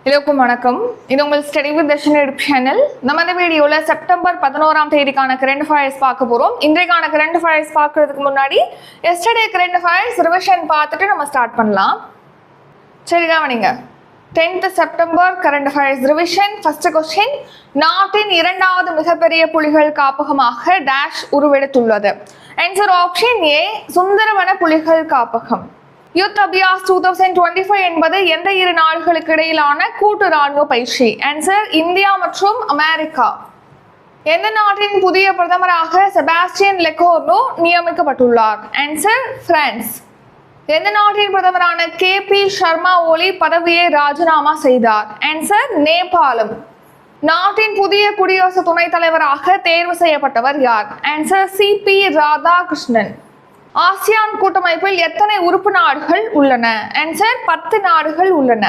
எல்லோருக்கும் வணக்கம். இது உங்கள் study with Dharshini YouTube channel. நம்ம இந்த வீடியோவில் செப்டம்பர் 11ஆம் தேதிக்கான கரண்ட் அஃபேர்ஸ் பார்க்க போகிறோம். இன்றைக்கான கரண்ட் அஃபேர்ஸ் பார்க்கறதுக்கு முன்னாடி எஸ்டர்டே கரண்ட் அஃபேர்ஸ் ரிவிஷன் பார்த்துட்டு நம்ம ஸ்டார்ட் பண்ணலாம். சரி கவனிங்க. 10th September current affairs revision. First question, நாட்டின் இரண்டாவது மிகப்பெரிய புலிகள் காப்பகமாக டேஷ் உருவெடுத்துள்ளது. ஆன்சர் ஆப்ஷன் ஏ, சுந்தரவன புலிகள் காப்பகம். யுத் அபியாஸ் 2025 என்பது எந்த இரு நாடுகளுக்கு இடையிலான கூட்டு ராணுவ பயிற்சி? ஆன்சர் இந்தியா மற்றும் அமெரிக்கா. எந்த நாட்டின் புதிய பிரதமராக செபாஸ்டியன் லெகோர்னோ நியமிக்கப்பட்டுள்ளார்? Answer France. எந்த நாட்டின் பிரதமரான KP சர்மா ஒலி பதவியை ராஜினாமா செய்தார்? ஆன்சர் நேபாளம். நாட்டின் புதிய குடியரசு துணைத் தலைவராக தேர்வு செய்யப்பட்டவர் யார்? Answer CP Radhakrishnan. ஆசியான் கூட்டமைப்பில் எத்தனை உறுப்பு நாடுகள் உள்ளன? ஆன்சர் 10 நாடுகள் உள்ளன.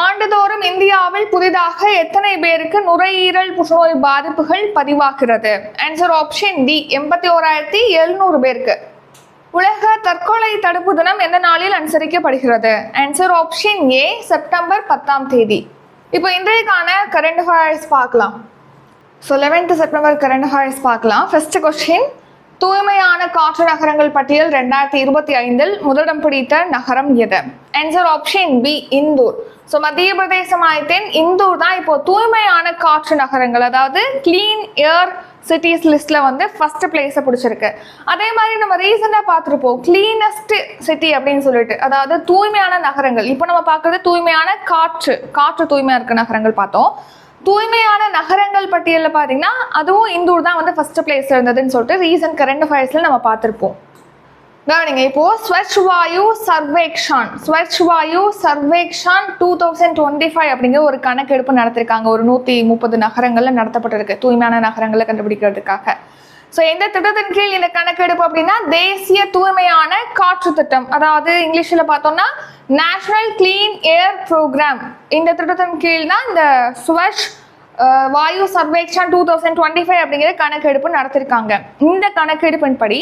ஆண்டுதோறும் இந்தியாவில் புதிதாக எத்தனை பேருக்கு நுரையீரல் புற்றுநோய் பாதிப்புகள் பதிவாகிறது? ஆன்சர் ஆப்ஷன் டி, 81,700 பேருக்கு. உலக தற்கொலை தடுப்பு தினம் எந்த நாளில் அனுசரிக்கப்படுகிறது? ஆன்சர் ஆப்ஷன் ஏ, செப்டம்பர் 10ஆம் தேதி. இப்போ இன்றைக்கான கரண்ட் அஃபேர்ஸ் பார்க்கலாம். So 11th September current affairs பார்க்கலாம். ஃபர்ஸ்ட் கொஸ்டின், தூய்மையான காற்று நகரங்கள் பட்டியல் 2025 முதலிடம் பிடித்த நகரம் எது? Answer option B, Indore. So Madhya Pradesh மாநிலத்தின் இந்தூர் தான் இப்போ தூய்மையான காற்று நகரங்கள், அதாவது கிளீன் ஏர் சிட்டிஸ் லிஸ்ட்ல வந்து ஃபர்ஸ்ட் பிளேஸை பிடிச்சிருக்கு. அதே மாதிரி நம்ம ரீசெண்டாக பார்த்துருப்போம் கிளீனஸ்ட் சிட்டி அப்படின்னு சொல்லிட்டு, அதாவது தூய்மையான நகரங்கள். இப்போ நம்ம பார்க்கறது தூய்மையான காற்று தூய்மையா இருக்க நகரங்கள் பார்த்தோம். தூய்மையான நகரங்கள் பட்டியலில் பார்த்தீங்கன்னா அதுவும் இந்தூர் தான் வந்து ஃபர்ஸ்ட் பிளேஸ்ல இருந்ததுன்னு சொல்லிட்டு ரீசன்ட் கரண்ட் அஃபேர்ஸ்ல நம்ம பார்த்துருப்போம். கவனிங்க, இப்போ ஸ்வச் வாயு சர்வேக்ஷான் 2025 அப்படிங்கிற ஒரு கணக்கெடுப்பு நடத்திருக்காங்க. ஒரு 130 நகரங்கள்ல நடத்தப்பட்டிருக்கு தூய்மையான நகரங்களை கண்டுபிடிக்கிறதுக்காக. ஸோ எந்த திட்டத்தின் கீழ் இந்த கணக்கெடுப்பு அப்படின்னா தேசிய தூய்மையான காற்று திட்டம், அதாவது இங்கிலீஷில் பார்த்தோம்னா நேஷனல் கிளீன் ஏர் ப்ரோக்ராம். இந்த திட்டத்தின் கீழ் தான் இந்த ஸ்வச் வாயு சர்வேக்ஷன் 2025 அப்படிங்கிற கணக்கெடுப்பு நடத்திருக்காங்க. இந்த கணக்கெடுப்பின் படி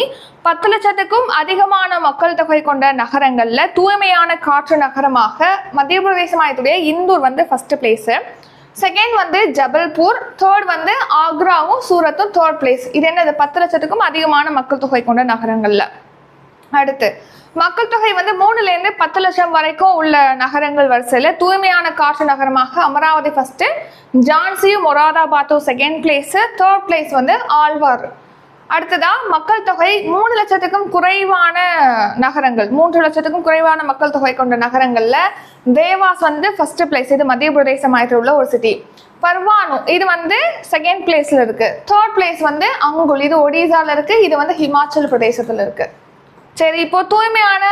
10 லட்சத்துக்கும் அதிகமான மக்கள் தொகை கொண்ட நகரங்கள்ல தூய்மையான காற்று நகரமாக மத்திய பிரதேச மாநிலத்துடைய இந்தூர் வந்து ஃபர்ஸ்ட் பிளேஸ். செகண்ட் வந்து ஜபல்பூர், தேர்ட் வந்து ஆக்ராவும் சூரத்தும் தேர்ட் பிளேஸ். இது என்னது 10 லட்சத்துக்கும் அதிகமான மக்கள் தொகை கொண்ட நகரங்கள்ல. அடுத்து மக்கள் தொகை வந்து 3லேருந்து 10 லட்சம் வரைக்கும் உள்ள நகரங்கள் வரிசையில தூய்மையான காற்று நகரமாக அமராவதி ஃபர்ஸ்ட், ஜான்சியும் மொராதாபாத்தும் செகண்ட் பிளேஸ், தேர்ட் பிளேஸ் வந்து ஆழ்வார். அடுத்ததா மக்கள் தொகை 3 லட்சத்துக்கும் குறைவான நகரங்கள், 3 லட்சத்துக்கும் குறைவான மக்கள் தொகை கொண்ட நகரங்கள்ல தேவாஸ் வந்து ஃபர்ஸ்ட் பிளேஸ். இது மத்திய பிரதேச மாநிலத்தில் உள்ள ஒரு சிட்டி. பர்வானு இது வந்து செகண்ட் பிளேஸ்ல இருக்கு. தேர்ட் பிளேஸ் வந்து அங்குல், இது ஒடிசால இருக்கு. இது வந்து ஹிமாச்சல் பிரதேசத்துல இருக்கு. சரி, இப்போ தூய்மையான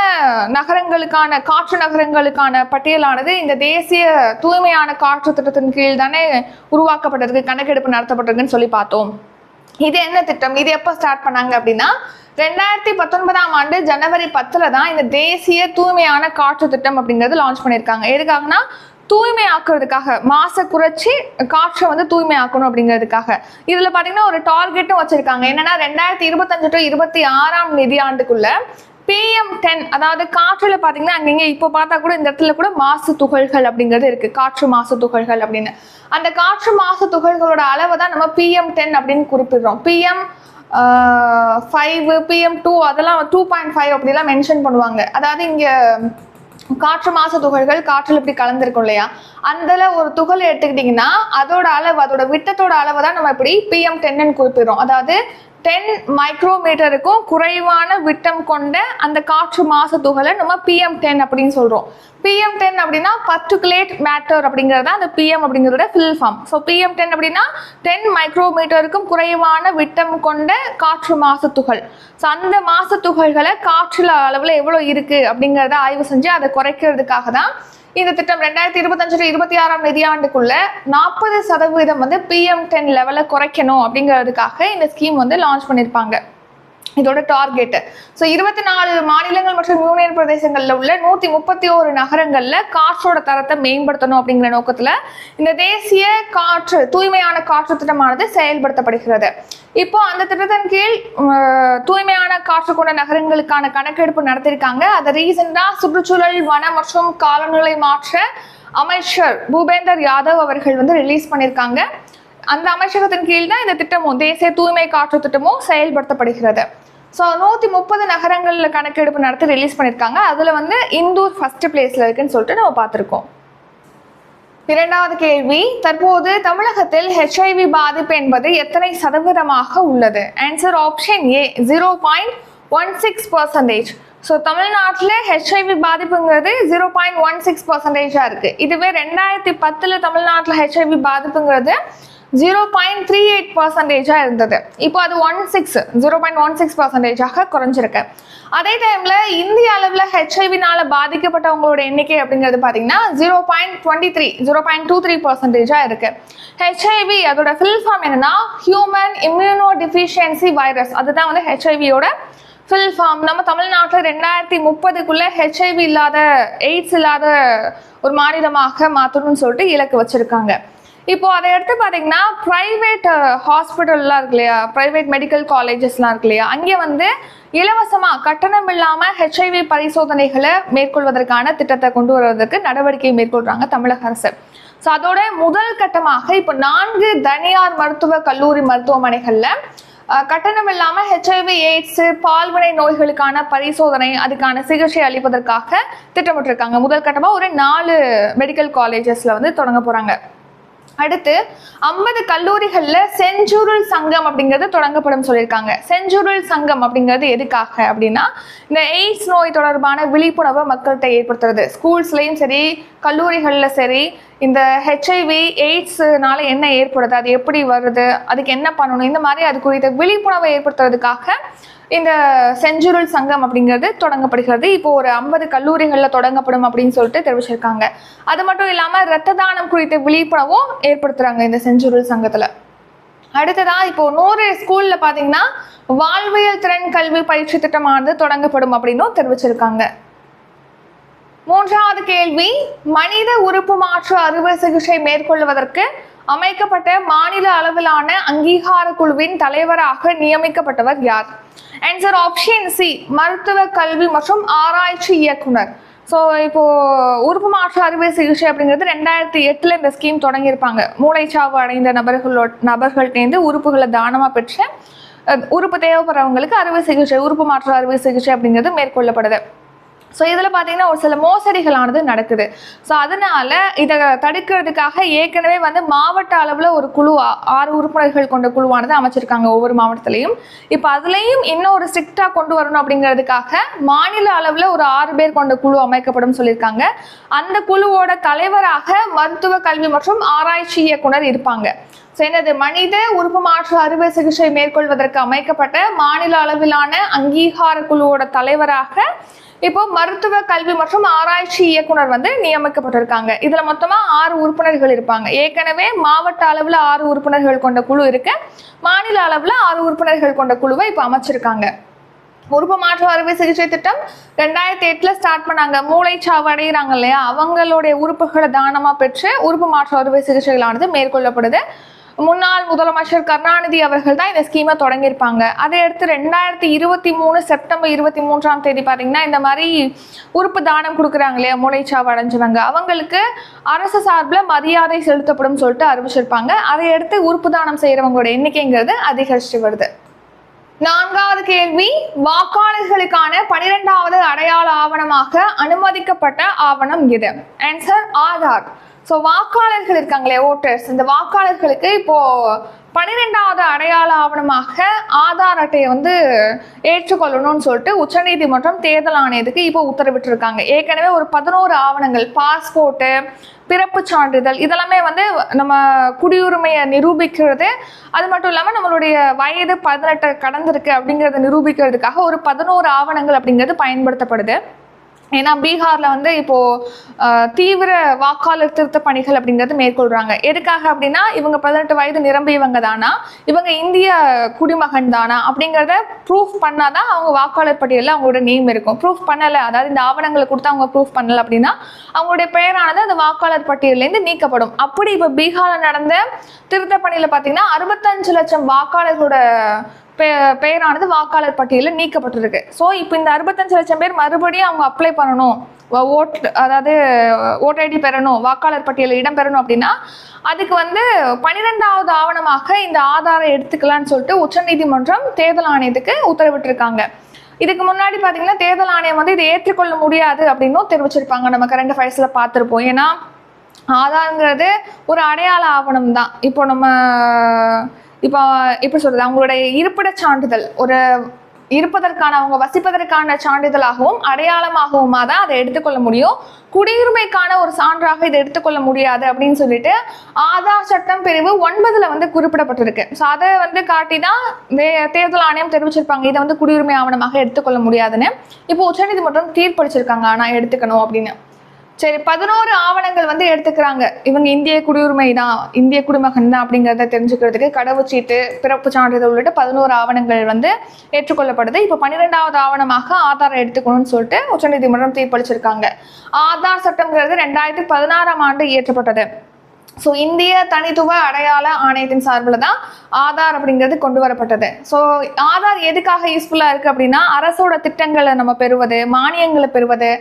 நகரங்களுக்கான காற்று நகரங்களுக்கான பட்டியலானது இந்த தேசிய தூய்மையான காற்று திட்டத்தின் கீழ் தானே உருவாக்கப்பட்டிருக்கு, கணக்கெடுப்பு நடத்தப்பட்டிருக்குன்னு சொல்லி பார்த்தோம். இது என்ன திட்டம்? இது எப்போ ஸ்டார்ட் பண்ணாங்க அப்படின்னா 2019ஆம் ஆண்டு ஜனவரி 10 தான் இந்த தேசிய தூய்மையான காற்று திட்டம் அப்படிங்கிறது லான்ச் பண்ணியிருக்காங்க. எதுக்காகனா தூய்மையாக்குறதுக்காக, மாசை குறைச்சி காற்றை வந்து தூய்மையாக்கணும் அப்படிங்கிறதுக்காக. இதுல பாத்தீங்கன்னா ஒரு டார்கெட்டும் வச்சிருக்காங்க. என்னன்னா 2025 to 26ஆம் நிதியாண்டுக்குள்ள PM10, அதாவது காற்றுல பாத்தீங்கன்னா அங்கங்க இப்போ பார்த்தா கூட இந்த இடத்துல கூட மாசு துகள்கள் அப்படிங்கிறது இருக்கு, காற்று மாசு துகள்கள் அப்படின்னு. அந்த காற்று மாசு துகள்களோட அளவை தான் நம்ம PM10 அப்படின்னு குறிப்பிடுறோம். PM5, PM2 அதெல்லாம் 2.5 அப்படிலாம் மென்ஷன் பண்ணுவாங்க. அதாவது இங்க காற்று மாசு துகள்கள் காற்றில் இப்படி கலந்துருக்கும் இல்லையா, அந்த ஒரு துகள் எடுத்துக்கிட்டீங்கன்னா அதோட அளவு, அதோட விட்டத்தோட அளவை தான் நம்ம இப்படி PM10 குறிப்பிடுறோம். அதாவது 10 மைக்ரோமீட்டருக்கும் குறைவான விட்டம் கொண்ட அந்த காற்று மாசு துகளை நம்ம PM10 அப்படின்னு சொல்றோம். PM10 அப்படின்னா பர்டிகுலேட் மேட்டர் அப்படிங்கிறது அந்த PM அப்படிங்கிறத ஃபில் ஃபார்ம். ஸோ PM10 அப்படின்னா 10 மைக்ரோமீட்டருக்கும் குறைவான விட்டம் கொண்ட காற்று மாசு துகள். ஸோ அந்த மாசு துகள்களை காற்றுல அளவில் எவ்வளோ இருக்கு அப்படிங்கிறத ஆய்வு செஞ்சு அதை குறைக்கிறதுக்காக தான் இந்த திட்டம் 2025 to 26ஆம் நிதியாண்டுக்குள்ள 40% வந்து PM10 லெவலை குறைக்கணும் அப்படிங்கிறதுக்காக இந்த ஸ்கீம் வந்து லான்ச் பண்ணியிருப்பாங்க. இதோட டார்கெட். ஸோ 24 மாநிலங்கள் மற்றும் யூனியன் பிரதேசங்கள்ல உள்ள 131 நகரங்கள்ல காற்றோட தரத்தை மேம்படுத்தணும் அப்படிங்கிற நோக்கத்துல இந்த தேசிய காற்று தூய்மையான காற்று திட்டமானது செயல்படுத்தப்படுகிறது. இப்போ அந்த திட்டத்தின் கீழ் தூய்மையான காற்று கொண்ட நகரங்களுக்கான கணக்கெடுப்பு நடத்திருக்காங்க. அதை ரீசெண்டா சுற்றுச்சூழல், வன மற்றும் காலநிலை மாற்ற அமைச்சர் பூபேந்தர் யாதவ் அவர்கள் வந்து ரிலீஸ் பண்ணியிருக்காங்க. அந்த அமைச்சகத்தின் கீழ் தான் இந்த திட்டமும் தேசிய தூய்மை காற்று திட்டமும் செயல்படுத்தப்படுகிறது. ஸோ 130 நகரங்களில் கணக்கெடுப்பு நடத்தி ரிலீஸ் பண்ணியிருக்காங்க. அதில் வந்து இந்தூர் ஃபர்ஸ்ட் பிளேஸில் இருக்குன்னு சொல்லிட்டு நம்ம பார்த்துருக்கோம். இரண்டாவது கேள்வி, தற்போது தமிழகத்தில் HIV பாதிப்பு என்பது எத்தனை சதவீதமாக உள்ளது? Answer option A 0.16%. ஸோ தமிழ்நாட்டில் HIV பாதிப்புங்கிறது 0.16% இருக்கு. இதுவே 2010 தமிழ்நாட்டில் HIV பாதிப்புங்கிறது 0.38% இருந்தது. இப்போ அது 0.16% குறைஞ்சிருக்கு. அதே டைம்ல இந்திய அளவில் HIV-னால பாதிக்கப்பட்டவங்களோட எண்ணிக்கை அப்படிங்கிறது பார்த்தீங்கன்னா 0.23% இருக்கு. HIV அதோட ஃபுல் ஃபார்ம் என்னன்னா ஹியூமன் இம்யூனோ டிஃபிஷியன்சி வைரஸ். அதுதான் வந்து HIV-யோட ஃபுல் ஃபார்ம். நம்ம தமிழ்நாட்டில் 2030க்குள்ள HIV இல்லாத, எய்ட்ஸ் இல்லாத ஒரு மாநிலமாக மாற்றணும்னு சொல்லிட்டு இலக்கு வச்சிருக்காங்க. இப்போ அதை எடுத்து பார்த்தீங்கன்னா ப்ரைவேட் ஹாஸ்பிட்டல்லாம் இருக்கு இல்லையா, ப்ரைவேட் மெடிக்கல் காலேஜஸ்லாம் இருக்கு இல்லையா, அங்கே வந்து இலவசமாக கட்டணம் இல்லாமல் HIV பரிசோதனைகளை மேற்கொள்வதற்கான திட்டத்தை கொண்டு வருவதற்கு நடவடிக்கை மேற்கொள்கிறாங்க தமிழக அரசு. ஸோ அதோட முதல் கட்டமாக இப்போ 4 தனியார் மருத்துவ கல்லூரி மருத்துவமனைகளில் கட்டணம் இல்லாமல் HIV, எய்ட்ஸ், பால்வினை நோய்களுக்கான பரிசோதனை, அதுக்கான சிகிச்சை அளிப்பதற்காக திட்டமிட்டிருக்காங்க. முதல் கட்டமாக ஒரு 4 மெடிக்கல் காலேஜஸ்ல வந்து தொடங்க போறாங்க. அடுத்து 50 கல்லூரிகளில் செஞ்சுருள் சங்கம் அப்படிங்கிறது தொடங்கப்படும் சொல்லியிருக்காங்க. செஞ்சுருள் சங்கம் அப்படிங்கிறது எதுக்காக அப்படின்னா, இந்த எய்ட்ஸ் நோய் தொடர்பான விழிப்புணர்வை மக்கள்கிட்ட ஏற்படுத்துறது. ஸ்கூல்ஸ்லையும் சரி, கல்லூரிகளில் சரி, இந்த HIV, எய்ட்ஸ்னால என்ன ஏற்படுது, அது எப்படி வருது, அதுக்கு என்ன பண்ணணும், இந்த மாதிரி அது குறித்த விழிப்புணர்வை ஏற்படுத்துறதுக்காக இந்த செஞ்சுருள் சங்கம் அப்படிங்கிறது தொடங்கப்படுகிறது. இப்போ ஒரு 50 கல்லூரிகளில் தொடங்கப்படும் அப்படின்னு சொல்லிட்டு தெரிவிச்சிருக்காங்க. அது மட்டும் இல்லாமல் இரத்த தானம் குறித்த விழிப்புணர்வும் ஏற்படுத்துறாங்க இந்த செஞ்சுருள் சங்கத்தில். அடுத்ததான் இப்போ 100 ஸ்கூல்ல பார்த்தீங்கன்னா வாழ்வியல் திறன் கல்வி பயிற்சி திட்டமானது தொடங்கப்படும் அப்படின்னும் தெரிவிச்சிருக்காங்க. மூன்றாவது கேள்வி, மனித உறுப்பு மாற்று அறுவை சிகிச்சை மேற்கொள்வதற்கு அமைக்கப்பட்ட மாநில அளவிலான அங்கீகார குழுவின் தலைவராக நியமிக்கப்பட்டவர் யார்? ஆன்சர் ஆப்ஷன் சி மருத்துவ கல்வி மற்றும் ஆராய்ச்சி இயக்குனர். ஸோ இப்போ உறுப்பு மாற்று அறுவை சிகிச்சை அப்படிங்கிறது 2008 இந்த ஸ்கீம் தொடங்கியிருப்பாங்க. மூளைச்சாவு அடைந்த நபர்கள்டேந்து உறுப்புகளை தானமாக பெற்று உறுப்பு தேவைப்படுறவங்களுக்கு அறுவை சிகிச்சை, உறுப்பு மாற்று அறுவை சிகிச்சை அப்படிங்கிறது மேற்கொள்ளப்படுது. ஸோ இதில் பார்த்தீங்கன்னா ஒரு சில மோசடிகளானது நடக்குது. ஸோ அதனால இதை தடுக்கிறதுக்காக ஏற்கனவே வந்து மாவட்ட அளவில் ஒரு குழு 6 உறுப்பினர்கள் கொண்ட குழுவானது அமைச்சிருக்காங்க ஒவ்வொரு மாவட்டத்திலையும். இப்போ அதுலேயும் இன்னும் ஒரு ஸ்ட்ரிக்டாக கொண்டு வரணும் அப்படிங்கிறதுக்காக மாநில அளவில் ஒரு 6 பேர் கொண்ட குழு அமைக்கப்படும் சொல்லியிருக்காங்க. அந்த குழுவோட தலைவராக மருத்துவ கல்வி மற்றும் ஆராய்ச்சி இயக்குனர் இருப்பாங்க. ஸோ என்னது, மனித உறுப்பு மாற்று அறுவை சிகிச்சை மேற்கொள்வதற்கு அமைக்கப்பட்ட மாநில அளவிலான அங்கீகார குழுவோட தலைவராக இப்போ மருத்துவ கல்வி மற்றும் ஆராய்ச்சி இயக்குனர் வந்து நியமிக்கப்பட்டிருக்காங்க. இதுல மொத்தமா 6 உறுப்பினர்கள் இருப்பாங்க. ஏற்கனவே மாவட்ட அளவுல 6 உறுப்பினர்கள் கொண்ட குழு இருக்கு. மாநில அளவுல 6 உறுப்பினர்கள் கொண்ட குழுவை இப்போ அமைச்சிருக்காங்க. உறுப்பு மாற்று அறுவை சிகிச்சை திட்டம் 2008 ஸ்டார்ட் பண்ணாங்க. மூளைச்சாவு அடைகிறாங்க இல்லையா, அவங்களுடைய உறுப்புகளை தானமா பெற்று உறுப்பு மாற்று அறுவை சிகிச்சைகளானது மேற்கொள்ளப்படுது. முன்னாள் முதலமைச்சர் கருணாநிதி அவர்கள் தான் இந்த ஸ்கீமை தொடங்கியிருப்பாங்க. அதை அடுத்து 2023 செப்டம்பர் 23 பார்த்தீங்கன்னா இந்த மாதிரி உறுப்பு தானம் கொடுக்குறாங்க இல்லையா, மூளைச்சாவு அடைஞ்சவங்க, அவங்களுக்கு அரசு சார்பில் மரியாதை செலுத்தப்படும் சொல்லிட்டு அறிவிச்சிருப்பாங்க. அதை அடுத்து உறுப்பு தானம் செய்கிறவங்களோட எண்ணிக்கைங்கிறது அதிகரிச்சு வருது. 4வது கேள்வி, வாக்காளர்களுக்கான 12வது அடையாள ஆவணமாக அனுமதிக்கப்பட்ட ஆவணம் எது? ஆன்சர் ஆதார். ஸோ வாக்காளர்கள் இருக்காங்களே, ஓட்டர்ஸ், இந்த வாக்காளர்களுக்கு இப்போ 12வது அடையாள ஆவணமாக ஆதார் அட்டையை வந்து ஏற்றுக்கொள்ளணும்னு சொல்லிட்டு உச்சநீதிமன்றம் தேர்தல் ஆணையத்துக்கு இப்போ உத்தரவிட்டிருக்காங்க. ஏற்கனவே ஒரு 11 ஆவணங்கள், பாஸ்போர்ட்டு, பிறப்பு சான்றிதழ், இதெல்லாமே வந்து நம்ம குடியுரிமையை நிரூபிக்கிறது, அது மட்டும் இல்லாமல் நம்மளுடைய வயது 18 கடந்திருக்கு அப்படிங்கிறத நிரூபிக்கிறதுக்காக ஒரு 11 ஆவணங்கள் அப்படிங்கிறது பயன்படுத்தப்படுது. ஏன்னா பீகார்ல வந்து இப்போ தீவிர வாக்காளர் திருத்த பணிகள் அப்படிங்கிறது மேற்கொள்றாங்க. எதுக்காக அப்படின்னா, இவங்க 18 வயது நிரம்பியவங்க தானா, இவங்க இந்திய குடிமகன் தானா அப்படிங்கிறத ப்ரூஃப் பண்ணாதான் அவங்க வாக்காளர் பட்டியலில் அவங்களோட நேம் இருக்கும். ப்ரூஃப் பண்ணலை, அதாவது இந்த ஆவணங்களை கொடுத்து அவங்க ப்ரூஃப் பண்ணலை அப்படின்னா அவங்களுடைய பெயரானது அந்த வாக்காளர் பட்டியலேருந்து நீக்கப்படும். அப்படி இப்போ பீகார்ல நடந்த திருத்த பணியில் பார்த்தீங்கன்னா 65 லட்சம் வாக்காளர்களோட பெயரானது வாக்காளர் பட்டியலில் நீக்கப்பட்டிருக்கு. ஸோ இப்போ இந்த 65 லட்சம் பேர் மறுபடியும் அவங்க அப்ளை பண்ணணும், அதாவது ஓட்டர் ஐடி பெறணும், வாக்காளர் பட்டியலில் இடம் பெறணும் அப்படின்னா அதுக்கு வந்து 12வது ஆவணமாக இந்த ஆதாரை எடுத்துக்கலாம்னு சொல்லிட்டு உச்சநீதிமன்றம் தேர்தல் ஆணையத்துக்கு உத்தரவிட்டிருக்காங்க. இதுக்கு முன்னாடி பார்த்தீங்கன்னா தேர்தல் ஆணையம் வந்து இதை ஏற்றுக்கொள்ள முடியாது அப்படின்னும் தெரிவிச்சிருப்பாங்க. நம்ம கரண்ட் அஃபேர்ஸில் பார்த்துருப்போம். ஏன்னா ஆதாரங்கிறது ஒரு அடையாள ஆவணம் தான். இப்போ எப்படி சொல்றது, அவங்களுடைய இருப்பிட சான்றிதழ் ஒரு இருப்பதற்கான, அவங்க வசிப்பதற்கான சான்றிதழாகவும் அடையாளமாகவுமா தான் அதை எடுத்துக்கொள்ள முடியும். குடியுரிமைக்கான ஒரு சான்றாக இதை எடுத்துக்கொள்ள முடியாது அப்படின்னு சொல்லிட்டு ஆதார் சட்டம் பிரிவு 9 வந்து குறிப்பிடப்பட்டிருக்கு. ஸோ அதை வந்து காட்டி தான் தேர்தல் ஆணையம் தெரிவிச்சிருப்பாங்க இதை வந்து குடியுரிமை ஆவணமாக எடுத்துக்கொள்ள முடியாதுன்னு. இப்போ உச்சநீதிமன்றம் தீர்ப்பளிச்சிருக்காங்க ஆனால் எடுத்துக்கணும் அப்படின்னு. சரி, 11 ஆவணங்கள் வந்து எடுத்துக்கிறாங்க. இவங்க இந்திய குடியுரிமை தான், இந்திய குடிமகன் தான் அப்படிங்கிறத தெரிஞ்சுக்கிறதுக்கு கடவுச்சீட்டு, பிறப்பு சான்றிதழ் உள்ளிட்ட 11 ஆவணங்கள் வந்து ஏற்றுக்கொள்ளப்படுது. இப்போ 12வது ஆவணமாக ஆதார் எடுத்துக்கணும்னு சொல்லிட்டு உச்சநீதிமன்றம் தீர்ப்பளிச்சிருக்காங்க. ஆதார் சட்டம்ங்கிறது 2016ஆம் ஆண்டு இயற்றப்பட்டது. ஸோ இந்திய தனித்துவ அடையாள ஆணையத்தின் சார்பில் தான் ஆதார் அப்படிங்கிறது கொண்டு வரப்பட்டது. ஸோ ஆதார் எதுக்காக யூஸ்ஃபுல்லாக இருக்குது அப்படின்னா அரசோட திட்டங்களை நம்ம பெறுவது, மானியங்களை பெறுவது,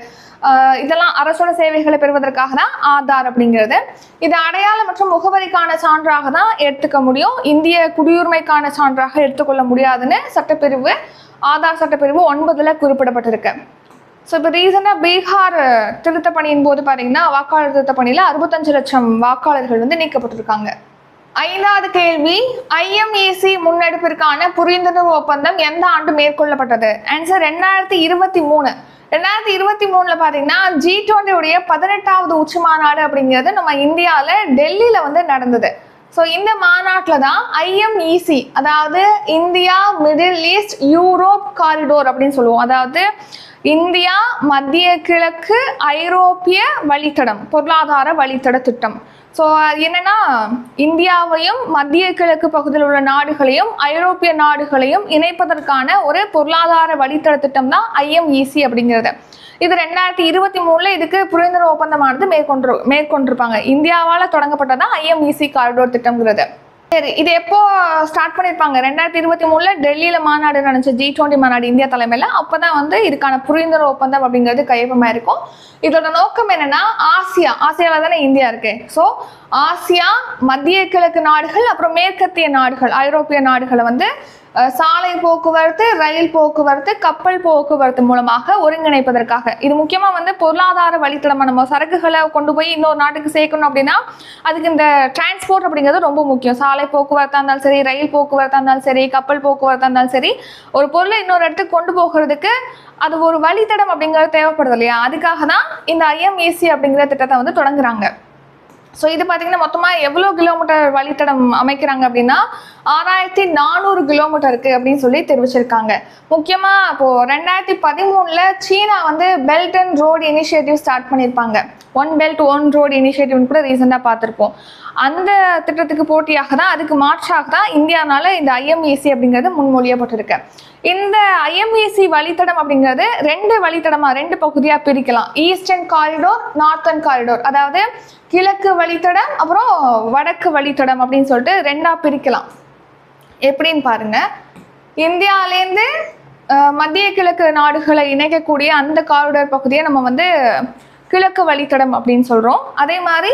இதெல்லாம் அரசோட சேவைகளை பெறுவதற்காக தான் ஆதார் அப்படிங்கிறது. இது அடையாளம் மற்றும் முகவரிக்கான சான்றாக தான் எடுத்துக்க முடியும், இந்திய குடியுரிமைக்கான சான்றாக எடுத்துக்கொள்ள முடியாதுன்னு சட்டப்பிரிவு ஆதார் சட்டப்பிரிவு 9 குறிப்பிடப்பட்டிருக்கு. ஸோ இப்போ ரீசெண்டாக பீகார் திருத்த பணியின் போது பார்த்தீங்கன்னா வாக்காளர் திருத்த பணியில் 65 லட்சம் வாக்காளர்கள் வந்து நீக்கப்பட்டிருக்காங்க. 5வது கேள்வி, IMEC முன்னெடுப்பிற்கான புரிந்துணர்வு ஒப்பந்தம் எந்த ஆண்டு மேற்கொள்ளப்பட்டது? ஆன்சர் 2023. 2023 பார்த்தீங்கன்னா G20 உடைய 18வது உச்சி மாநாடு அப்படிங்கிறது நம்ம இந்தியாவில் டெல்லியில் வந்து நடந்தது. ஸோ இந்த மாநாட்டில் தான் IMEC, அதாவது India Middle East Europe corridor அப்படின்னு சொல்லுவோம், அதாவது இந்தியா மத்திய கிழக்கு ஐரோப்பிய வழித்தடம், பொருளாதார வழித்தட திட்டம். ஸோ என்னன்னா இந்தியாவையும் மத்திய கிழக்கு பகுதியில் உள்ள நாடுகளையும் ஐரோப்பிய நாடுகளையும் இணைப்பதற்கான ஒரு பொருளாதார வழித்தட திட்டம் தான் IMEC அப்படிங்கிறது. இது 2023 இதுக்கு புரிந்துணர்வு ஒப்பந்தமானது மேற்கொண்டிருப்பாங்க. இந்தியாவால் தொடங்கப்பட்டதான் IMEC காரிடோர் திட்டம்ங்கிறது. சரி, இது எப்போ ஸ்டார்ட் பண்ணியிருப்பாங்க? 2023 டெல்லியில் மாநாடு நடந்துச்சு, G20 மாநாடு இந்தியா தலைமையில். அப்போ தான் வந்து இதுக்கான புரிந்துணர்வு ஒப்பந்தம் அப்படிங்கிறது கையொப்பமாக இருக்கும். இதோட நோக்கம் என்னன்னா ஆசியாவில் தானே இந்தியா இருக்கு. ஸோ ஆசியா, மத்திய கிழக்கு நாடுகள், அப்புறம் மேற்கத்திய நாடுகள், ஐரோப்பிய நாடுகளை வந்து சாலை போக்குவரத்து, ரயில் போக்குவரத்து, கப்பல் போக்குவரத்து மூலமாக ஒருங்கிணைப்பதற்காக. இது முக்கியமாக வந்து பொருளாதார வழித்தடமாக நம்ம சரக்குகளை கொண்டு போய் இன்னொரு நாட்டுக்கு சேர்க்கணும் அப்படின்னா அதுக்கு இந்த டிரான்ஸ்போர்ட் அப்படிங்கிறது ரொம்ப முக்கியம். சாலை போக்குவரத்தாக இருந்தாலும் சரி, ரயில் போக்குவரத்தாக இருந்தாலும் சரி, கப்பல் போக்குவரத்தாக இருந்தாலும் சரி, ஒரு பொருளை இன்னொரு இடத்துக்கு கொண்டு போகிறதுக்கு அது ஒரு வழித்தடம் அப்படிங்கிறது தேவைப்படுது இல்லையா? அதுக்காக தான் இந்த IMEC அப்படிங்கிற திட்டத்தை வந்து தொடங்குறாங்க. ஸோ இது பார்த்தீங்கன்னா மொத்தமாக எவ்வளோ கிலோமீட்டர் வழித்தடம் அமைக்கிறாங்க அப்படின்னா 6400 கிலோமீட்டருக்கு அப்படின்னு சொல்லி தெரிவிச்சிருக்காங்க. முக்கியமாக இப்போது 2013 சீனா வந்து belt and road initiative start பண்ணியிருப்பாங்க. 1 பெல்ட் 1 ரோடு இனிஷியேட்டிவ்னு கூட ரீசெண்டாக பார்த்துருப்போம். அந்த திட்டத்துக்கு போட்டியாக தான், அதுக்கு மாற்றாக தான் இந்தியானால இந்த IMEC அப்படிங்கிறது முன்மொழியப்பட்டிருக்கு. இந்த IMEC வழித்தடம் அப்படிங்கிறது 2 பகுதியாக பிரிக்கலாம். ஈஸ்டர்ன் காரிடோர், நார்த்தன் காரிடோர், அதாவது கிழக்கு வழித்தடம் அப்புறம் வடக்கு வழித்தடம் அப்படின்னு சொல்லிட்டு 2ஆ பிரிக்கலாம். எப்படின்னு பாருங்க, இந்தியாவிலேருந்து மத்திய கிழக்கு நாடுகளை இணைக்கக்கூடிய அந்த காரிடோர் பகுதியை நம்ம வந்து கிழக்கு வழித்தடம் அப்படின்னு சொல்கிறோம். அதே மாதிரி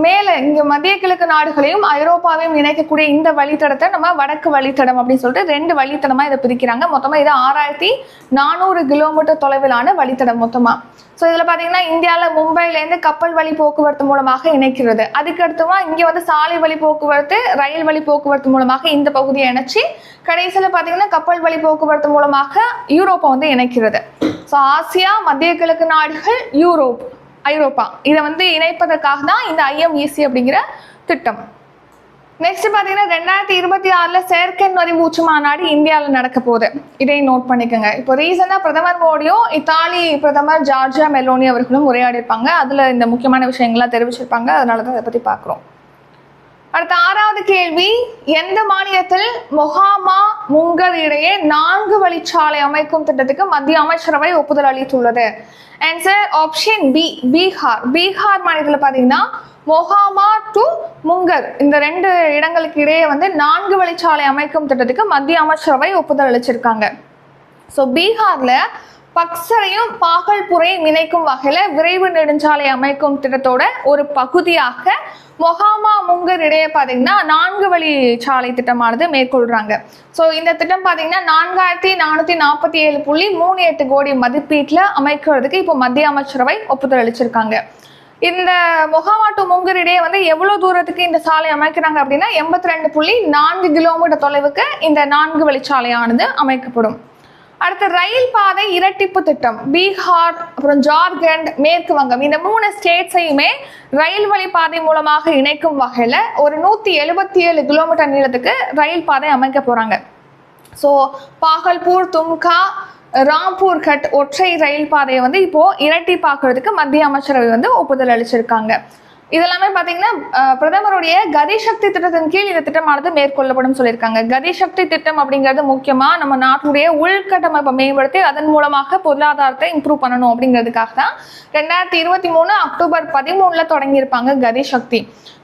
மேலே இங்கே மத்திய கிழக்கு நாடுகளையும் ஐரோப்பாவையும் இணைக்கக்கூடிய இந்த வழித்தடத்தை நம்ம வடக்கு வழித்தடம் அப்படின்னு சொல்லிட்டு 2 வழித்தடமாக இதை பிரிக்கிறாங்க. மொத்தமாக இது 6400 கிலோமீட்டர் தொலைவிலான வழித்தடம் மொத்தமாக. ஸோ இதில் பார்த்தீங்கன்னா இந்தியாவில் மும்பையிலேருந்து கப்பல் வழி போக்குவரத்து மூலமாக இணைக்கிறது. அதுக்கு அடுத்தமா இங்கே வந்து சாலை வழி போக்குவரத்து, ரயில் வழி போக்குவரத்து மூலமாக இந்த பகுதியை இணைச்சி கடைசியில் பார்த்தீங்கன்னா கப்பல் வழி போக்குவரத்து மூலமாக யூரோப்பை வந்து இணைக்கிறது. ஸோ ஆசியா, மத்திய கிழக்கு நாடுகள், ஐரோப்பா இதை வந்து இணைப்பதற்காக தான் இந்த IMEC அப்படிங்கிற திட்டம். நெக்ஸ்ட் பார்த்தீங்கன்னா 2026 செயற்கை நுழைவு உச்சி மாநாடு இந்தியாவில் நடக்க போகுது. இதை நோட் பண்ணிக்கோங்க. இப்போ ரீசெண்டாக பிரதமர் மோடியும் இத்தாலி பிரதமர் ஜார்ஜியா மெலோனி அவர்களும் உரையாடி இருப்பாங்க. அதில் இந்த முக்கியமான விஷயங்கள்லாம் தெரிவிச்சிருப்பாங்க. அதனால தான் இதை பற்றி பார்க்குறோம். அடுத்த 6வது கேள்வி, எந்த மாநிலத்தில் மொஹாமா முங்கர் இடையே 4 வழிச்சாலை அமைக்கும் திட்டத்துக்கு மத்திய அமைச்சரவை ஒப்புதல் அளித்துள்ளது. Answer option B, Bihar. Bihar மாநிலத்தில் பார்த்தீங்கன்னா மொஹாமா டு முங்கர் இந்த 2 இடங்களுக்கு இடையே வந்து 4 வழிச்சாலை அமைக்கும் திட்டத்துக்கு மத்திய அமைச்சரவை ஒப்புதல் அளிச்சிருக்காங்க. ஸோ பீகார்ல பக்சரையும் பாகல்புரையும் இணைக்கும் வகையில விரைவு நெடுஞ்சாலை அமைக்கும் திட்டத்தோட ஒரு பகுதியாக மொஹாமா முங்கர் இடையே பார்த்தீங்கன்னா 4 வழி சாலை திட்டமானது மேற்கொள்றாங்க. ஸோ இந்த திட்டம் பார்த்தீங்கன்னா 4447.38 கோடி மதிப்பீட்டில் அமைக்கிறதுக்கு இப்போ மத்திய அமைச்சரவை ஒப்புதல் அளிச்சிருக்காங்க. இந்த மொஹாமா டு முங்கர் இடையே வந்து எவ்வளவு தூரத்துக்கு இந்த சாலை அமைக்கிறாங்க அப்படின்னா 82.4 கிலோமீட்டர் தொலைவுக்கு இந்த 4 வழிச்சாலையானது அமைக்கப்படும். அடுத்து ரயில் பாதை இரட்டிப்பு திட்டம். பீகார், அப்புறம் ஜார்க்கண்ட், மேற்கு வங்கம் இந்த 3 ஸ்டேட்ஸையுமே ரயில் வழி பாதை மூலமாக இணைக்கும் வகையில ஒரு 177 கிலோமீட்டர் நீளத்துக்கு ரயில் பாதை அமைக்க போறாங்க. ஸோ பாகல்பூர், தும்கா, ராம்பூர் கட் ஒற்றை ரயில் பாதையை வந்து இப்போ இரட்டிப்பாக்குறதுக்கு மத்திய அமைச்சரவை வந்து ஒப்புதல் அளிச்சிருக்காங்க. இதெல்லாமே பார்த்தீங்கன்னா பிரதமருடைய கதி சக்தி திட்டத்தின் கீழ் இந்த திட்டமானது மேற்கொள்ளப்படும் சொல்லியிருக்காங்க. கதி சக்தி திட்டம் அப்படிங்கிறது முக்கியமா நம்ம நாட்டுடைய உள்கட்டமைப்பை மேம்படுத்தி அதன் மூலமாக பொருளாதாரத்தை இம்ப்ரூவ் பண்ணணும் அப்படிங்கிறதுக்காக தான் 2023 அக்டோபர் 13 தொடங்கியிருப்பாங்க கதி சக்தி.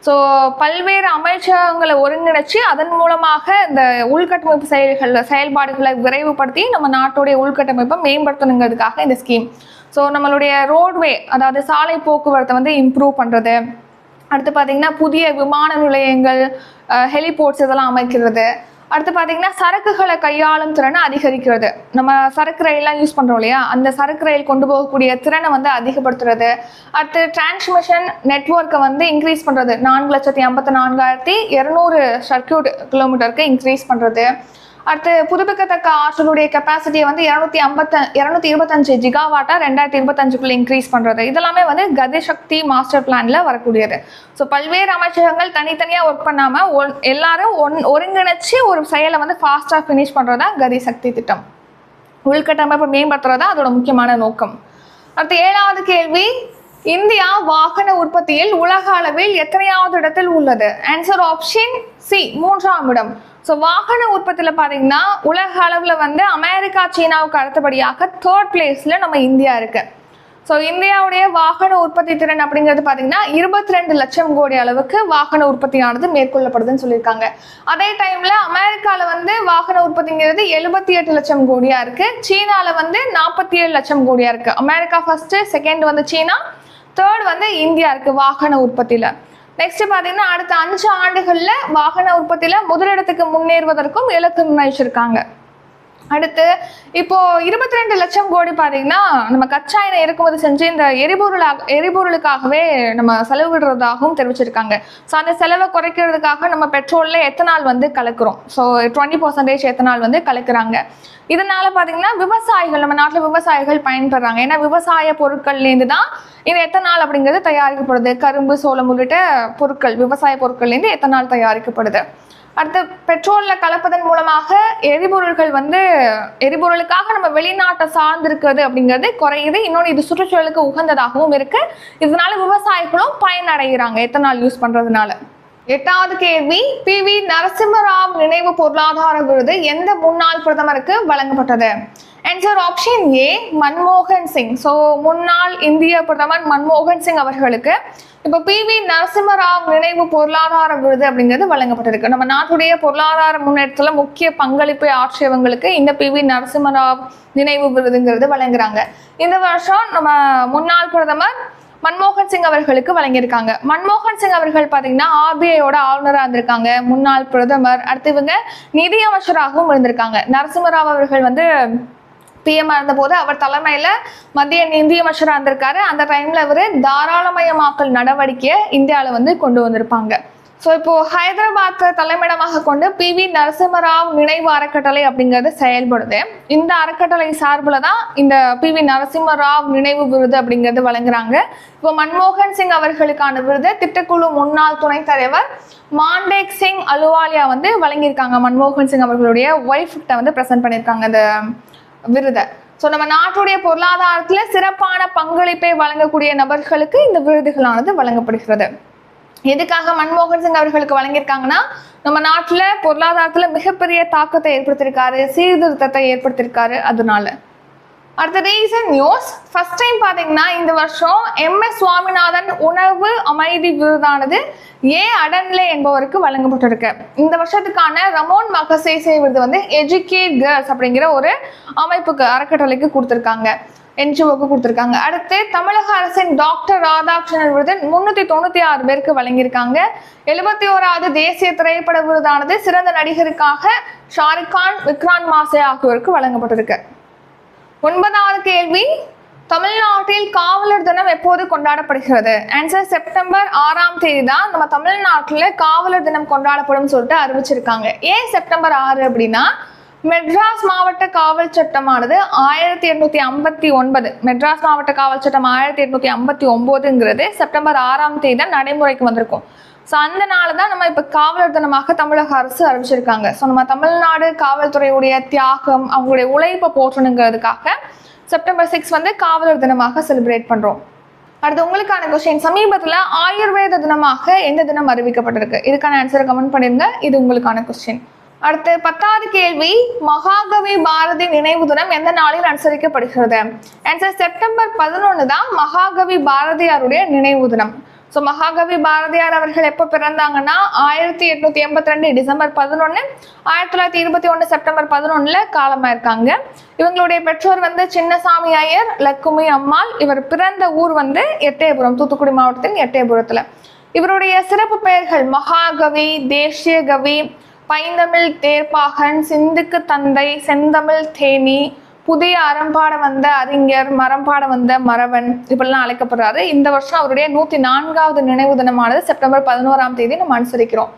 ஸோ பல்வேறு அமைச்சகங்களை ஒருங்கிணைச்சு அதன் மூலமாக இந்த உள்கட்டமைப்பு செயல்பாடுகளை விரைவுபடுத்தி நம்ம நாட்டுடைய உள்கட்டமைப்பை மேம்படுத்தணுங்கிறதுக்காக இந்த ஸ்கீம். ஸோ நம்மளுடைய ரோட்வே அதாவது சாலை போக்குவரத்தை வந்து இம்ப்ரூவ் பண்ணுறது, அடுத்து பார்த்தீங்கன்னா புதிய விமான நிலையங்கள், ஹெலிபோர்ட்ஸ் இதெல்லாம் அமைக்கிறது, அடுத்து பார்த்தீங்கன்னா சரக்குகளை கையாளும் திறனை அதிகரிக்கிறது. நம்ம சரக்கு ரயிலாம் யூஸ் பண்ணுறோம் இல்லையா, அந்த சரக்கு ரயில் கொண்டு போகக்கூடிய திறனை வந்து அதிகப்படுத்துறது. அடுத்து டிரான்ஸ்மிஷன் நெட்வொர்க்கை வந்து இன்க்ரீஸ் பண்ணுறது, 4,54,200 சர்க்கியூட் கிலோமீட்டருக்கு இன்க்ரீஸ் பண்ணுறது. அடுத்து புதுப்பிக்கத்தக்க ஆற்றலுடைய கெப்பாசிட்டியை வந்து 225 ஜிகாவாட்டா 2025 இன்க்ரீஸ் பண்ணுறது. இதெல்லாமே வந்து கதி சக்தி மாஸ்டர் பிளான்ல வரக்கூடியது. ஸோ பல்வேறு அமைச்சகங்கள் தனித்தனியாக ஒர்க் பண்ணாமல் எல்லாரும் ஒருங்கிணைச்சு ஒரு செயலை வந்து ஃபாஸ்ட்டாக ஃபினிஷ் பண்ணுறதா கதி சக்தி திட்டம். உள்கட்டமைப்பை மேம்படுத்துறதா அதோட முக்கியமான நோக்கம். அடுத்து 7வது கேள்வி, இந்தியா வாகன உற்பத்தியில் உலக அளவில் எத்தனையாவது இடத்தில் உள்ளது? ஆன்சர் ஆப்ஷன் சி, 3ஆம் இடம். ஸோ வாகன உற்பத்தியில் பார்த்தீங்கன்னா உலக அளவில் வந்து அமெரிக்கா, சீனாவுக்கு அடுத்தபடியாக 3rd பிளேஸில் நம்ம இந்தியா இருக்கு. ஸோ இந்தியாவுடைய வாகன உற்பத்தி திறன் அப்படிங்கிறது பார்த்தீங்கன்னா 22 லட்சம் கோடி அளவுக்கு வாகன உற்பத்தியானது மேற்கொள்ளப்படுதுன்னு சொல்லியிருக்காங்க. அதே டைம்ல அமெரிக்காவில் வந்து வாகன உற்பத்திங்கிறது 78 லட்சம் கோடியா இருக்கு. சீனாவில் வந்து 47 லட்சம் கோடியா இருக்கு. அமெரிக்கா ஃபர்ஸ்ட், செகண்ட் வந்து சீனா, 3rd வந்து இந்தியா இருக்கு வாகன உற்பத்தியில. நெக்ஸ்ட் பார்த்தீங்கன்னா அடுத்த 5 ஆண்டுகள்ல வாகன உற்பத்தியில முதலிடத்துக்கு முன்னேறுவதற்கும் இலக்கு நிர்ணயிச்சிருக்காங்க. அடுத்து இப்போ 22 லட்சம் கோடி பார்த்தீங்கன்னா நம்ம கச்சா எண்ணெய் இறக்குமதி செஞ்சு இந்த எரிபொருளுக்காகவே நம்ம செலவிடுறதாகவும் தெரிவிச்சிருக்காங்க. ஸோ அந்த செலவை குறைக்கிறதுக்காக நம்ம பெட்ரோல்ல எத்தனால் வந்து கலக்குறோம். ஸோ 20% எத்தனால் வந்து கலக்குறாங்க. இதனால பார்த்தீங்கன்னா விவசாயிகள், நம்ம நாட்டில் விவசாயிகள் பயன்படுறாங்க. ஏன்னா விவசாய பொருட்கள்லேருந்து தான் இந்த எத்தனால் அப்படிங்கிறது தயாரிக்கப்படுது. கரும்பு, சோளம் உள்ளிட்ட பொருட்கள், விவசாய பொருட்கள்லேருந்து எத்தனால் தயாரிக்கப்படுது. அடுத்து பெட்ரோல்ல கலப்பதன் மூலமாக எரிபொருளுக்காக நம்ம வெளிநாட்டை சார்ந்திருக்கிறது அப்படிங்கிறது குறையுது. இன்னொன்று இது சுற்றுச்சூழலுக்கு உகந்ததாகவும் இருக்கு. இதனால விவசாயிகளும் பயனடைகிறாங்க எத்தனால் யூஸ் பண்றதுனால. 8வது கேள்வி, PV நரசிம்மராவ் நினைவு பொருளாதார விருது எந்த முன்னாள் பிரதமருக்கு வழங்கப்பட்டது? ஆன்சர் ஆப்ஷன் ஏ, மன்மோகன் சிங். ஸோ முன்னாள் இந்திய பிரதமர் மன்மோகன் சிங் அவர்களுக்கு இப்போ PV நரசிம்மராவ் நினைவு பொருளாதார விருது அப்படிங்கிறது வழங்கப்பட்டிருக்கு. நம்ம நாட்டுடைய பொருளாதார முன்னேற்றத்துல முக்கிய பங்களிப்பை ஆற்றியவங்களுக்கு இந்த PV நரசிம்மராவ் நினைவு விருதுங்கிறது வழங்குறாங்க. இந்த வருஷம் நம்ம முன்னாள் பிரதமர் மன்மோகன் சிங் அவர்களுக்கு வழங்கியிருக்காங்க. மன்மோகன் சிங் அவர்கள் பார்த்தீங்கன்னா RBIயோட ஆளுநராக இருந்திருக்காங்க, முன்னாள் பிரதமர். அடுத்து இவங்க நிதி அமைச்சராகவும் இருந்திருக்காங்க. நரசிம்மராவ் அவர்கள் வந்து PM இருந்தபோது அவர் தலைமையில மத்திய நிதி அமைச்சராக இருந்திருக்காரு. அந்த டைம்ல அவர் தாராளமயமாக்கல் நடவடிக்கையை இந்தியாவில் வந்து கொண்டு வந்திருப்பாங்க. ஸோ இப்போ ஹைதராபாத்தை தலைமையிடமாக கொண்டு PV நரசிம்மராவ் நினைவு அறக்கட்டளை அப்படிங்கிறது செயல்படுது. இந்த அறக்கட்டளை சார்பில் தான் இந்த PV நரசிம்மராவ் நினைவு விருது அப்படிங்கிறது வழங்குறாங்க. இப்போ மன்மோகன் சிங் அவர்களுக்கான விருது திட்டக்குழு முன்னாள் துணைத் தலைவர் மாண்டேக் சிங் அலுவாலியா வந்து வழங்கியிருக்காங்க. மன்மோகன் சிங் அவர்களுடைய ஒய்ஃப் கிட்ட வந்து பிரசன்ட் பண்ணியிருக்காங்க அந்த விருதை. ஸோ நம்ம நாட்டுடைய பொருளாதாரத்துல சிறப்பான பங்களிப்பை வழங்கக்கூடிய நபர்களுக்கு இந்த விருதுகளானது வழங்கப்படுகிறது. எதுக்காக மன்மோகன் சிங் அவர்களுக்கு வழங்கியிருக்காங்கன்னா, நம்ம நாட்டுல பொருளாதாரத்துல மிகப்பெரிய தாக்கத்தை ஏற்படுத்தியிருக்காரு, சீர்திருத்தத்தை ஏற்படுத்தியிருக்காரு. அதனால அடுத்த ரீசன் நியூஸ். ஃபர்ஸ்ட் டைம் பாத்தீங்கன்னா இந்த வருஷம் MS சுவாமிநாதன் உணவு அமைதி விருதானது அடன்லே என்பவருக்கு வழங்கப்பட்டிருக்கு. இந்த வருஷத்துக்கான ரமோன் மகசேசே விருது வந்து எஜுகேட் கேர்ள்ஸ் அப்படிங்கிற ஒரு அமைப்புக்கு, அறக்கட்டளைக்கு கொடுத்துருக்காங்க, NGOக்கு கொடுத்துருக்காங்க. அடுத்து தமிழக அரசின் டாக்டர் ராதாகிருஷ்ணன் விருது 396 பேருக்கு வழங்கியிருக்காங்க. 71வது தேசிய திரைப்பட விருதானது சிறந்த நடிகருக்காக ஷாருக் கான், விக்ராந்த் மாசே ஆகியோருக்கு வழங்கப்பட்டிருக்கு. 9வது கேள்வி, தமிழ்நாட்டில் காவலர் தினம் எப்போது கொண்டாடப்படுகிறது? ஆன்சர் செப்டம்பர் 6ஆம் தேதி தான் நம்ம தமிழ்நாட்டில் காவலர் தினம் கொண்டாடப்படும் சொல்லிட்டு அறிவிச்சிருக்காங்க. ஏன் செப்டம்பர் 6 அப்படின்னா, மெட்ராஸ் மாவட்ட காவல் சட்டமானது 1859, மெட்ராஸ் மாவட்ட காவல் சட்டம் 1859ங்கிறது செப்டம்பர் 6ஆம் தேதி தான் நடைமுறைக்கு வந்திருக்கும். ஸோ அந்த நாள் தான் நம்ம இப்போ காவலர் தினமாக தமிழக அரசு அறிவிச்சிருக்காங்க. ஸோ நம்ம தமிழ்நாடு காவல்துறையுடைய தியாகம், அவங்களுடைய உழைப்பை போற்றணுங்கிறதுக்காக செப்டம்பர் 6 வந்து காவலர் தினமாக செலிப்ரேட் பண்ணுறோம். அடுத்து உங்களுக்கான கொஸ்டின், சமீபத்தில் ஆயுர்வேத தினமாக எந்த தினம் அறிவிக்கப்பட்டிருக்கு? இதுக்கான ஆன்சரை கமெண்ட் பண்ணிருங்க. இது உங்களுக்கான கொஸ்டின். அடுத்து 10வது கேள்வி, மகாகவி பாரதி நினைவு தினம் எந்த நாளில் அனுசரிக்கப்படுகிறது? ஆன்சர் செப்டம்பர் 11 தான் மகாகவி பாரதியாருடைய நினைவு தினம். ஸோ மகாகவி பாரதியார் அவர்கள் எப்போ பிறந்தாங்கன்னா 1882 டிசம்பர் 11, 1921 செப்டம்பர் 11 காலமாயிருக்காங்க. இவங்களுடைய பெற்றோர் வந்து சின்னசாமி ஐயர், லக்குமி அம்மாள். இவர் பிறந்த ஊர் வந்து எட்டயபுரம், தூத்துக்குடி மாவட்டத்தின் எட்டயபுரத்துல. இவருடைய சிறப்பு பெயர்கள் மகாகவி, தேசிய கவி, பைந்தமிழ் தேர்ப்பாகன், சிந்துக்கு தந்தை, செந்தமிழ் தேனி, புதிய அறம்பாட வந்த அறிஞர், மரம்பாட வந்த மறவன், இப்படிலாம் அழைக்கப்படுறாரு. இந்த வருஷம் அவருடைய 104வது நினைவு தினமானது செப்டம்பர் 11ஆம் தேதி நம்ம அனுசரிக்கிறோம்.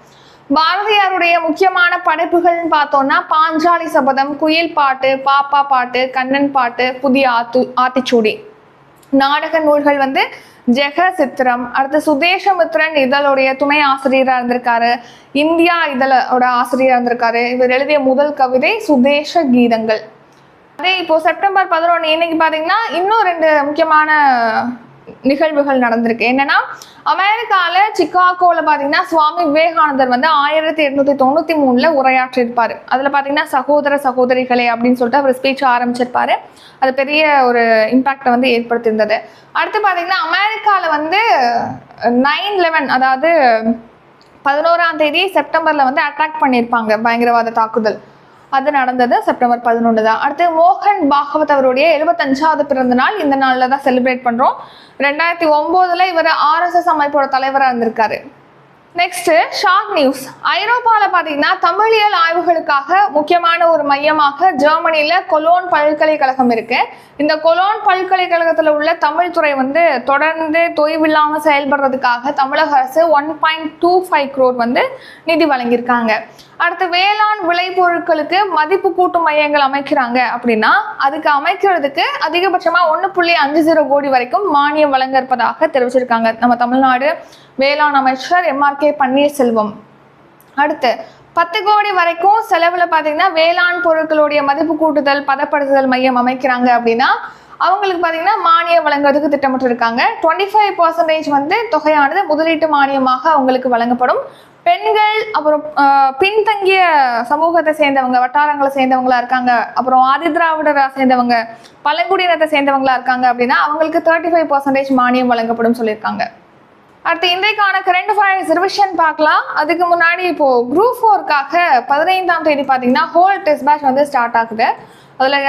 பாரதியாருடைய முக்கியமான படைப்புகள்னு பார்த்தோம்னா பாஞ்சாலி சபதம், குயில் பாட்டு, பாப்பா பாட்டு, கண்ணன் பாட்டு, புதிய ஆத்திச்சூடி. நாடக நூல்கள் வந்து ஜெக சித்திரம். அடுத்து சுதேசமித்ரன் இதழுடைய துணை ஆசிரியராக இருந்திருக்காரு, இந்தியா இதழோட ஆசிரியராக இருந்திருக்காரு. இவர் எழுதிய முதல் கவிதை சுதேச கீதங்கள். அதே இப்போ செப்டம்பர் 11 இன்னைக்கு பாத்தீங்கன்னா இன்னும் 2 முக்கியமான நிகழ்வுகள் நடந்திருக்கு. என்னன்னா, அமெரிக்கால சிகாகோல பாத்தீங்கன்னா சுவாமி விவேகானந்தர் வந்து 1893 உரையாற்றிருப்பாரு. அதுல பாத்தீங்கன்னா சகோதர சகோதரிகளே அப்படின்னு சொல்லிட்டு அவர் ஸ்பீச் ஆரம்பிச்சிருப்பாரு. அது பெரிய ஒரு இம்பாக்டை வந்து ஏற்படுத்தியிருந்தது. அடுத்து பாத்தீங்கன்னா அமெரிக்கால வந்து 9/11 அதாவது 11ஆம் தேதி செப்டம்பர்ல வந்து அட்டாக் பண்ணியிருப்பாங்க, பயங்கரவாத தாக்குதல். அது நடந்தது செப்டம்பர் 11 தான். அடுத்து மோகன் பாகவத் அவருடைய 75வது பிறந்த நாள் இந்த நாளில் தான் செலிப்ரேட் பண்ணுறோம். 2009 இவர் RSS அமைப்போட தலைவராக இருந்திருக்காரு. Next short news. ஐரோப்பாவில் பார்த்தீங்கன்னா தமிழியல் ஆய்வுகளுக்காக முக்கியமான ஒரு மையமாக ஜெர்மனியில் கொலோன் பல்கலைக்கழகம் இருக்கு. இந்த கொலோன் பல்கலைக்கழகத்தில் உள்ள தமிழ் துறை வந்து தொடர்ந்து தொய்வில்லாமல் செயல்படுறதுக்காக தமிழக அரசு 1.25 crore வந்து நிதி வழங்கியிருக்காங்க. அடுத்து வேளாண் விளைபொருட்களுக்கு மதிப்பு கூட்டும் மையங்கள் அமைக்கிறாங்க அப்படின்னா அதுக்கு அமைக்கிறதுக்கு அதிகபட்சமா 1.50 கோடி வரைக்கும் மானியம் வழங்க இருப்பதாக தெரிவிச்சிருக்காங்க நம்ம தமிழ்நாடு வேளாண் அமைச்சர் MRK பன்னீர்செல்வம். அடுத்து 10 கோடி வரைக்கும் செலவுல பாத்தீங்கன்னா வேளாண் பொருட்களுடைய மதிப்பு கூட்டுதல் பதப்படுத்துதல் மையம் அமைக்கிறாங்க அப்படின்னா அவங்களுக்கு பாத்தீங்கன்னா மானியம் வழங்குறதுக்கு திட்டமிட்டு இருக்காங்க. 25% வந்து தொகையானது முதலீட்டு மானியமாக அவங்களுக்கு வழங்கப்படும். பெண்கள், அப்புறம் பின்தங்கிய சமூகத்தை சேர்ந்தவங்க, வட்டாரங்களை சேர்ந்தவங்களா இருக்காங்க, அப்புறம் ஆதிதிராவிடரை சேர்ந்தவங்க, பழங்குடியினத்தை சேர்ந்தவங்களா இருக்காங்க அப்படின்னா அவங்களுக்கு 35% மானியம் வழங்கப்படும் சொல்லியிருக்காங்க. அடுத்து இன்றைக்கான கரண்ட் அஃபேர்ஸ் ரிவிஷன் பார்க்கலாம். அதுக்கு முன்னாடி இப்போ குரூப் 4க்காக 15ஆம் தேதி பார்த்தீங்கன்னா ஹோல் டெஸ்ட் பேட்ச் வந்து ஸ்டார்ட் ஆகுது. அதில்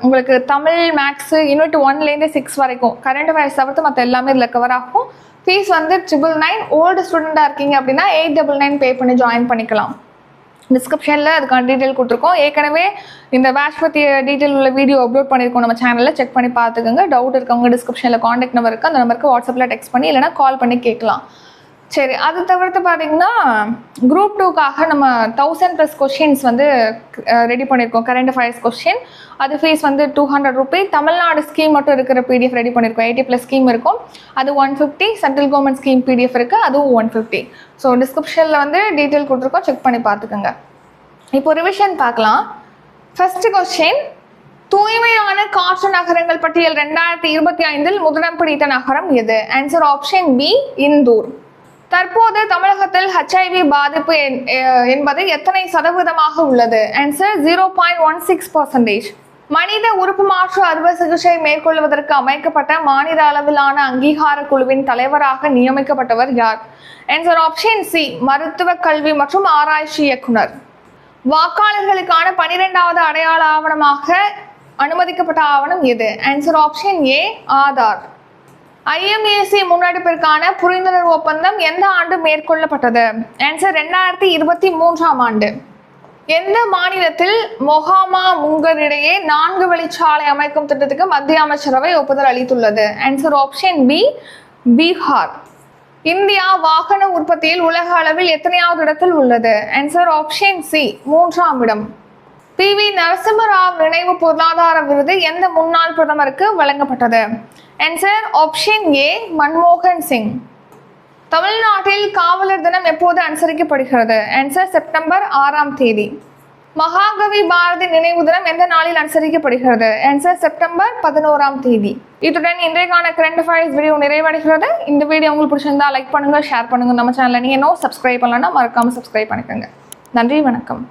உங்களுக்கு தமிழ், மேக்ஸ், யூனிட் 1லேருந்து 6 வரைக்கும் கரண்ட் அஃபேர்ஸ் தவிர்த்து மற்ற எல்லாமே இதில் கவர் ஆகும். ஃபீஸ் வந்து 999. ஓல்டு ஸ்டூடெண்டாக இருக்கீங்க அப்படின்னா 899 பே பண்ணி ஜாயின் பண்ணிக்கலாம். டிஸ்கிரிப்ஷனில் அதுக்கான டீட்டெயில் கொடுத்துருக்கோம். ஏற்கனவே இந்த பேட்ச் பற்றி டீட்டெயில் உள்ள வீடியோ அப்லோட் பண்ணியிருக்கோம் நம்ம சேனலில், செக் பண்ணி பார்த்துக்கோங்க. டவுட் இருக்கவங்க டிஸ்கிரிப்ஷனில் காண்டாக்ட் நம்பர் இருக்குது, அந்த நம்பருக்கு வாட்ஸ்அப்பில் டெக்ஸ்ட் பண்ணி இல்லைனா கால் பண்ணி கேட்கலாம். சரி, அது தவிர்த்து பார்த்தீங்கன்னா குரூப் 2க்காக நம்ம 1000+ கொஸ்டின்ஸ் வந்து ரெடி பண்ணியிருக்கோம். கரண்ட் அஃபேர்ஸ் கொஸ்டின் அது ஃபீஸ் வந்து 200 ரூபீ. தமிழ்நாடு ஸ்கீம் மட்டும் இருக்கிற PDF ரெடி பண்ணியிருக்கோம். 80+ ஸ்கீம் இருக்கும், அது 150. சென்ட்ரல் கவர்மெண்ட் ஸ்கீம் PDF இருக்குது, அதுவும் 150. ஸோ டிஸ்கிரிப்ஷனில் வந்து டீட்டெயில் கொடுத்துருக்கோம், செக் பண்ணி பார்த்துக்கோங்க. இப்போ ரிவிஷன் பார்க்கலாம். ஃபர்ஸ்ட் கொஸ்டின், தூய்மையான காற்று நகரங்கள் பட்டியல் 2025 முதலிடம் பிடித்த நகரம் எது? Answer option B, Indore. தற்போது தமிழகத்தில் HIV பாதிப்பு என்பது எத்தனை சதவீதமாக உள்ளது? ஆன்சர் 0.16%. மனித உறுப்பு மாற்று அறுவை சிகிச்சை மேற்கொள்வதற்கு அமைக்கப்பட்ட மாநில அளவிலான அங்கீகார குழுவின் தலைவராக நியமிக்கப்பட்டவர் யார்? ஆன்சர் ஆப்ஷன் சி, மருத்துவ கல்வி மற்றும் ஆராய்ச்சி இயக்குனர். வாக்காளர்களுக்கான 12வது அடையாள ஆவணமாக அனுமதிக்கப்பட்ட ஆவணம் எது? Answer option A, Aadhaar. IMAC முன்னெடுப்பிற்கான புரிந்துணர்வு ஒப்பந்தம் எந்த ஆண்டு மேற்கொள்ளப்பட்டது? ஆன்சர் 2023ஆம் ஆண்டு. எந்த மாநிலத்தில் மொஹாமா முங்கர் இடையே 4 வழிச்சாலை அமைக்கும் திட்டத்துக்கு மத்திய அமைச்சரவை ஒப்புதல் அளித்துள்ளது? Answer option B, Bihar. India வாகன உற்பத்தியில் உலக அளவில் எத்தனையாவது இடத்தில் உள்ளது? ஆன்சர் ஆப்ஷன் சி, 3ஆம் இடம். PV நரசிம்மராவ் நினைவு பொருளாதார விருது எந்த முன்னாள் பிரதமருக்கு வழங்கப்பட்டது? ஆன்சர் ஆப்ஷன் ஏ, மன்மோகன் சிங். தமிழ்நாட்டில் காவலர் தினம் எப்போது அனுசரிக்கப்படுகிறது? ஆன்சர் செப்டம்பர் 6ஆம் தேதி. மகாகவி பாரதி நினைவு தினம் எந்த நாளில் அனுசரிக்கப்படுகிறது? ஆன்சர் செப்டம்பர் 11ஆம் தேதி. இத்துடன் இன்றைக்கான கரண்ட் அஃபேர்ஸ் வீடியோ நிறைவடைகிறது. இந்த வீடியோ உங்களுக்கு பிடிச்சிருந்தா லைக் பண்ணுங்க, ஷேர் பண்ணுங்க. நம்ம சேனலை நீங்க சப்ஸ்கிரைப் பண்ணலன்னா மறக்காம சப்ஸ்கிரைப் பண்ணிக்கோங்க. நன்றி, வணக்கம்.